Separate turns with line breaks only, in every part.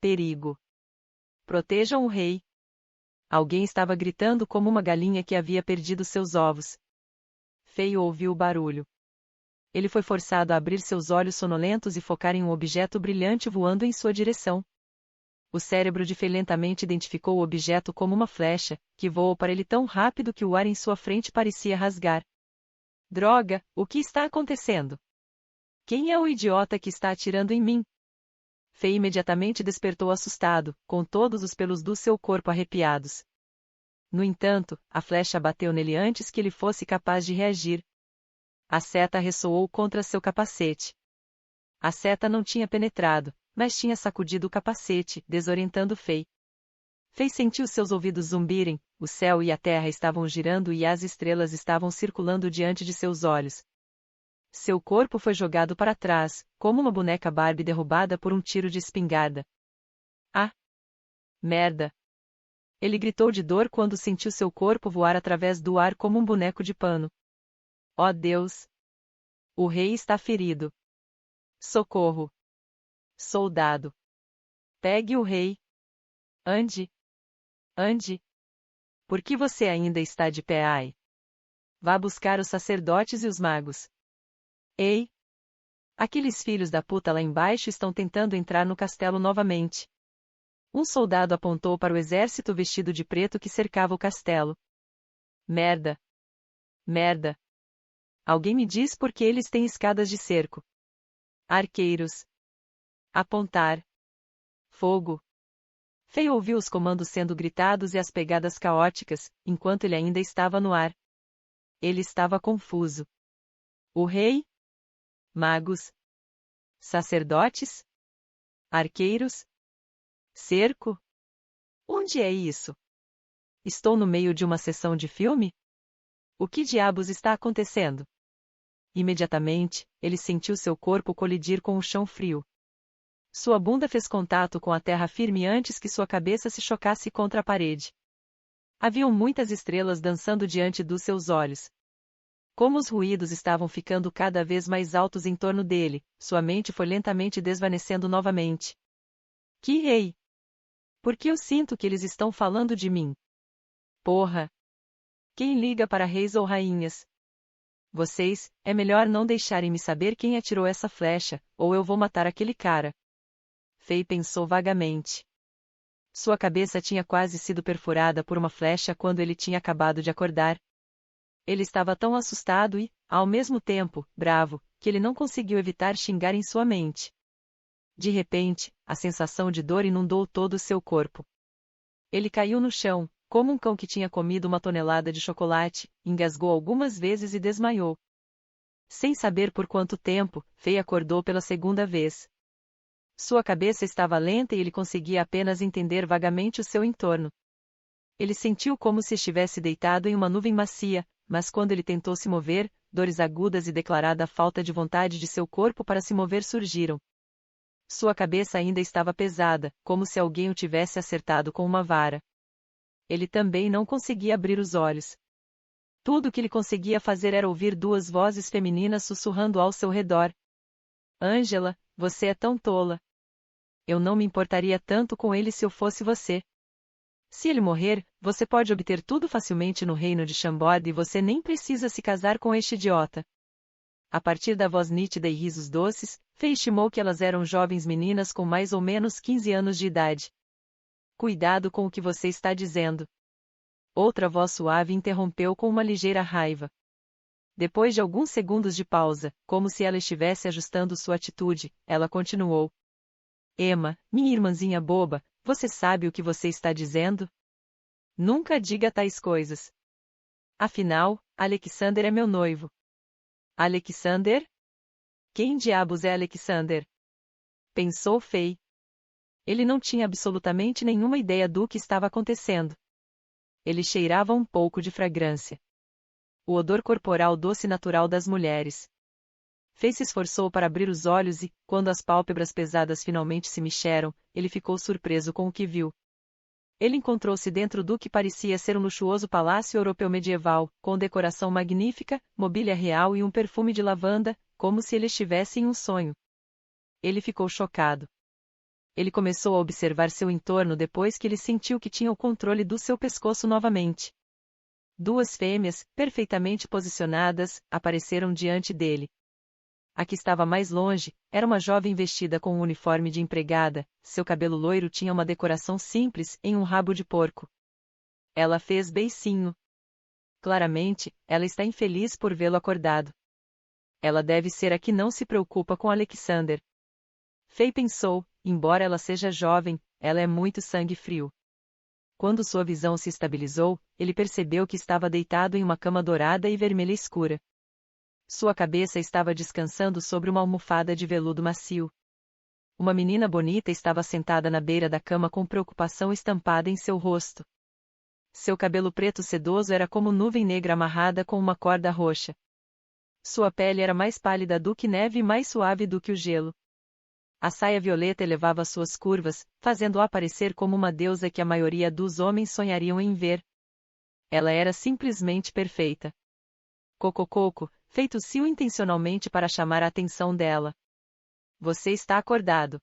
Perigo! Protejam o rei! Alguém estava gritando como uma galinha que havia perdido seus ovos. Fei ouviu o barulho. Ele foi forçado a abrir seus olhos sonolentos e focar em um objeto brilhante voando em sua direção. O cérebro de Fei lentamente identificou o objeto como uma flecha, que voou para ele tão rápido que o ar em sua frente parecia rasgar. Droga, o que está acontecendo? Quem é o idiota que está atirando em mim? Fei imediatamente despertou assustado, com todos os pelos do seu corpo arrepiados. No entanto, a flecha bateu nele antes que ele fosse capaz de reagir. A seta ressoou contra seu capacete. A seta não tinha penetrado, mas tinha sacudido o capacete, desorientando Fei. Fei sentiu seus ouvidos zumbirem, o céu e a terra estavam girando e as estrelas estavam circulando diante de seus olhos. Seu corpo foi jogado para trás, como uma boneca Barbie derrubada por um tiro de espingarda. Ah! Merda! Ele gritou de dor quando sentiu seu corpo voar através do ar como um boneco de pano. Oh Deus! O rei está ferido. Socorro! Soldado! Pegue o rei! Ande! Ande! Por que você ainda está de pé, ai? Vá buscar os sacerdotes e os magos. Ei! Aqueles filhos da puta lá embaixo estão tentando entrar no castelo novamente. Um soldado apontou para o exército vestido de preto que cercava o castelo. Merda! Merda! Alguém me diz por que eles têm escadas de cerco. Arqueiros. Apontar. Fogo. Fei ouviu os comandos sendo gritados e as pegadas caóticas, enquanto ele ainda estava no ar. Ele estava confuso. O rei? Magos? Sacerdotes? Arqueiros? Cerco? Onde é isso? Estou no meio de uma sessão de filme? O que diabos está acontecendo? Imediatamente, ele sentiu seu corpo colidir com o chão frio. Sua bunda fez contato com a terra firme antes que sua cabeça se chocasse contra a parede. Haviam muitas estrelas dançando diante dos seus olhos. Como os ruídos estavam ficando cada vez mais altos em torno dele, sua mente foi lentamente desvanecendo novamente. Que rei! Por que eu sinto que eles estão falando de mim? Porra! Quem liga para reis ou rainhas? Vocês, é melhor não deixarem-me saber quem atirou essa flecha, ou eu vou matar aquele cara. Fei pensou vagamente. Sua cabeça tinha quase sido perfurada por uma flecha quando ele tinha acabado de acordar. Ele estava tão assustado e, ao mesmo tempo, bravo, que ele não conseguiu evitar xingar em sua mente. De repente, a sensação de dor inundou todo o seu corpo. Ele caiu no chão, como um cão que tinha comido uma tonelada de chocolate, engasgou algumas vezes e desmaiou. Sem saber por quanto tempo, Fei acordou pela segunda vez. Sua cabeça estava lenta e ele conseguia apenas entender vagamente o seu entorno. Ele sentiu como se estivesse deitado em uma nuvem macia, mas quando ele tentou se mover, dores agudas e declarada falta de vontade de seu corpo para se mover surgiram. Sua cabeça ainda estava pesada, como se alguém o tivesse acertado com uma vara. Ele também não conseguia abrir os olhos. Tudo o que ele conseguia fazer era ouvir duas vozes femininas sussurrando ao seu redor. Ângela, você é tão tola. Eu não me importaria tanto com ele se eu fosse você. Se ele morrer, você pode obter tudo facilmente no reino de Chambord e você nem precisa se casar com este idiota. A partir da voz nítida e risos doces, Fei estimou que elas eram jovens meninas com mais ou menos 15 anos de idade. Cuidado com o que você está dizendo. Outra voz suave interrompeu com uma ligeira raiva. Depois de alguns segundos de pausa, como se ela estivesse ajustando sua atitude, ela continuou. Emma, minha irmãzinha boba, você sabe o que você está dizendo? Nunca diga tais coisas. Afinal, Alexander é meu noivo. Alexander? Quem diabos é Alexander? Pensou Fei. Ele não tinha absolutamente nenhuma ideia do que estava acontecendo. Ele cheirava um pouco de fragrância. O odor corporal doce natural das mulheres. Fei se esforçou para abrir os olhos e, quando as pálpebras pesadas finalmente se mexeram, ele ficou surpreso com o que viu. Ele encontrou-se dentro do que parecia ser um luxuoso palácio europeu medieval, com decoração magnífica, mobília real e um perfume de lavanda, como se ele estivesse em um sonho. Ele ficou chocado. Ele começou a observar seu entorno depois que ele sentiu que tinha o controle do seu pescoço novamente. Duas fêmeas, perfeitamente posicionadas, apareceram diante dele. A que estava mais longe, era uma jovem vestida com um uniforme de empregada, seu cabelo loiro tinha uma decoração simples em um rabo de porco. Ela fez beicinho. Claramente, ela está infeliz por vê-lo acordado. Ela deve ser a que não se preocupa com Alexander. Fei pensou, embora ela seja jovem, ela é muito sangue frio. Quando sua visão se estabilizou, ele percebeu que estava deitado em uma cama dourada e vermelha escura. Sua cabeça estava descansando sobre uma almofada de veludo macio. Uma menina bonita estava sentada na beira da cama com preocupação estampada em seu rosto. Seu cabelo preto sedoso era como nuvem negra amarrada com uma corda roxa. Sua pele era mais pálida do que neve e mais suave do que o gelo. A saia violeta elevava suas curvas, fazendo-a parecer como uma deusa que a maioria dos homens sonhariam em ver. Ela era simplesmente perfeita. Cocococo, Fei tossiu intencionalmente para chamar a atenção dela. Você está acordado.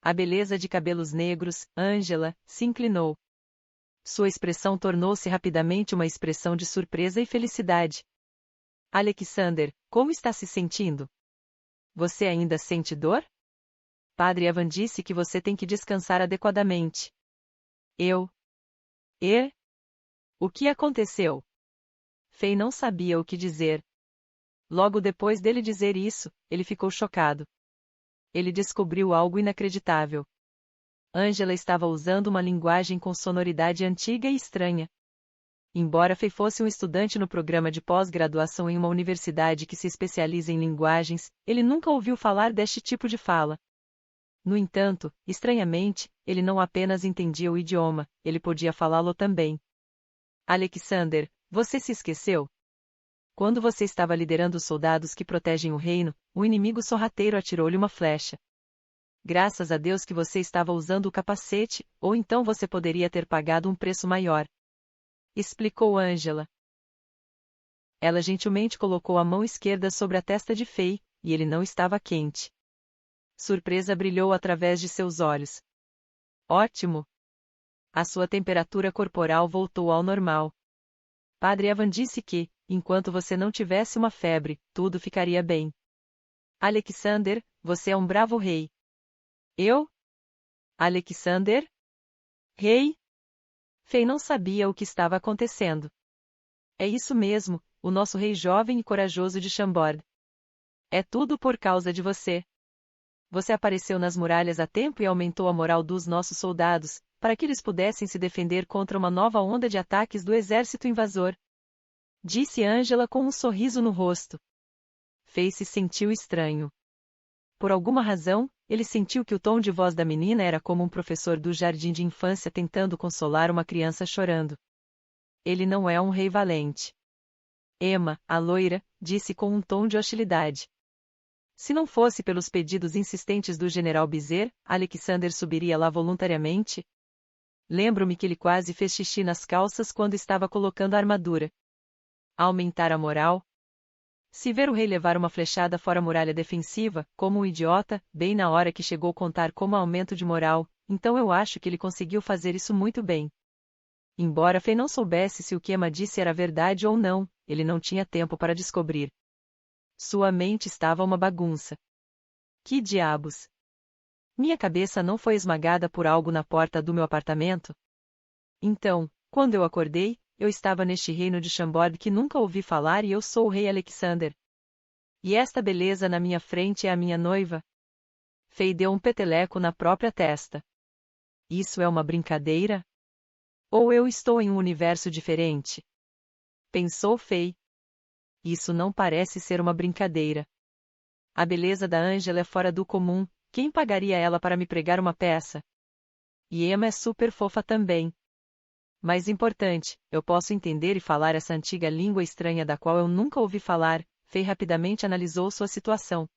A beleza de cabelos negros, Angela, se inclinou. Sua expressão tornou-se rapidamente uma expressão de surpresa e felicidade. Alexander, como está se sentindo? Você ainda sente dor? Padre Evan disse que você tem que descansar adequadamente. O que aconteceu? Fei não sabia o que dizer. Logo depois dele dizer isso, ele ficou chocado. Ele descobriu algo inacreditável. Angela estava usando uma linguagem com sonoridade antiga e estranha. Embora Fei fosse um estudante no programa de pós-graduação em uma universidade que se especializa em linguagens, ele nunca ouviu falar deste tipo de fala. No entanto, estranhamente, ele não apenas entendia o idioma, ele podia falá-lo também. Alexander, você se esqueceu? Quando você estava liderando os soldados que protegem o reino, um inimigo sorrateiro atirou-lhe uma flecha. Graças a Deus que você estava usando o capacete, ou então você poderia ter pagado um preço maior. Explicou Angela. Ela gentilmente colocou a mão esquerda sobre a testa de Fei, e ele não estava quente. Surpresa brilhou através de seus olhos. Ótimo! A sua temperatura corporal voltou ao normal. Padre Evan disse que, enquanto você não tivesse uma febre, tudo ficaria bem. Alexander, você é um bravo rei. Eu? Alexander? Rei? Fei não sabia o que estava acontecendo. É isso mesmo, o nosso rei jovem e corajoso de Chambord. É tudo por causa de você. Você apareceu nas muralhas a tempo e aumentou a moral dos nossos soldados, para que eles pudessem se defender contra uma nova onda de ataques do exército invasor. Disse Angela com um sorriso no rosto. Fei se sentiu estranho. Por alguma razão, ele sentiu que o tom de voz da menina era como um professor do jardim de infância tentando consolar uma criança chorando. Ele não é um rei valente. Emma, a loira, disse com um tom de hostilidade. Se não fosse pelos pedidos insistentes do general Bizer, Alexander subiria lá voluntariamente? Lembro-me que ele quase fez xixi nas calças quando estava colocando a armadura. Aumentar a moral? Se ver o rei levar uma flechada fora a muralha defensiva, como um idiota, bem na hora que chegou contar como aumento de moral, então eu acho que ele conseguiu fazer isso muito bem. Embora Fei não soubesse se o que Emma disse era verdade ou não, ele não tinha tempo para descobrir. Sua mente estava uma bagunça. Que diabos? Minha cabeça não foi esmagada por algo na porta do meu apartamento? Então, quando eu acordei, eu estava neste reino de Chambord que nunca ouvi falar e eu sou o rei Alexander. E esta beleza na minha frente é a minha noiva? Fei deu um peteleco na própria testa. Isso é uma brincadeira? Ou eu estou em um universo diferente? Pensou Fei. Isso não parece ser uma brincadeira. A beleza da Angela é fora do comum, quem pagaria ela para me pregar uma peça? E Emma é super fofa também. Mais importante, eu posso entender e falar essa antiga língua estranha da qual eu nunca ouvi falar. Fei rapidamente analisou sua situação.